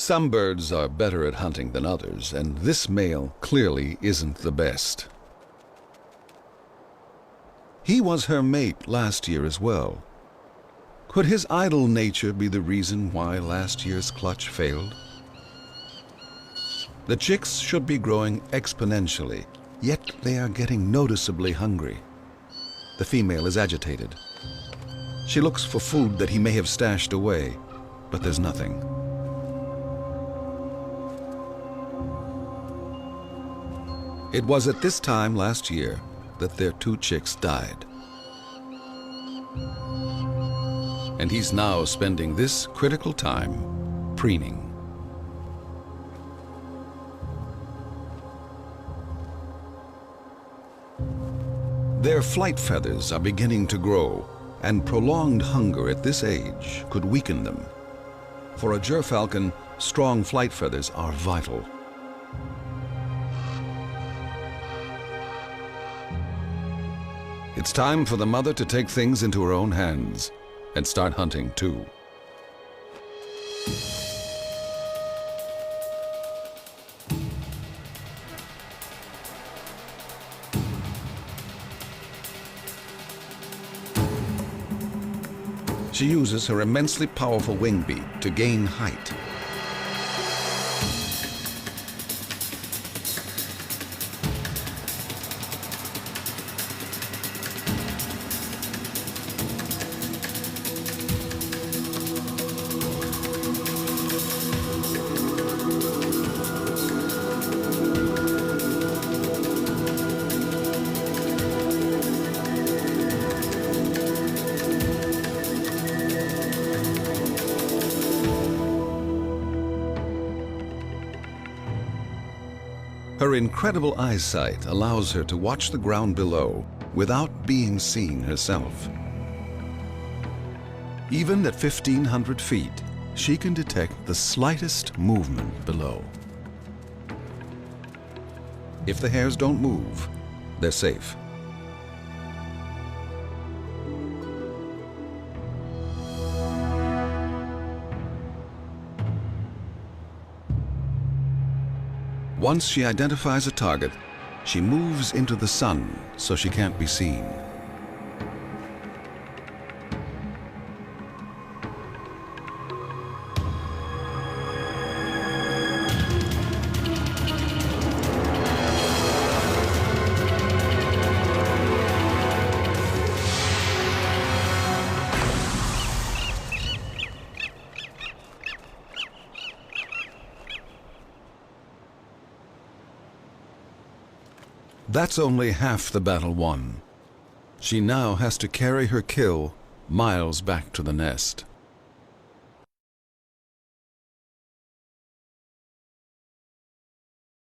Some birds are better at hunting than others, and this male clearly isn't the best. He was her mate last year as well. Could his idle nature be the reason why last year's clutch failed? The chicks should be growing exponentially, yet they are getting noticeably hungry. The female is agitated. She looks for food that he may have stashed away, but there's nothing. It was at this time last year that their 2 chicks died. And he's now spending this critical time preening. Their flight feathers are beginning to grow, and prolonged hunger at this age could weaken them. For a gerfalcon, strong flight feathers are vital. It's time for the mother to take things into her own hands and start hunting too. She uses her immensely powerful wing beat to gain height. Her incredible eyesight allows her to watch the ground below without being seen herself. Even at 1,500 feet, she can detect the slightest movement below. If the hares don't move, they're safe. Once she identifies a target, she moves into the sun so she can't be seen. That's only half the battle won. She now has to carry her kill miles back to the nest.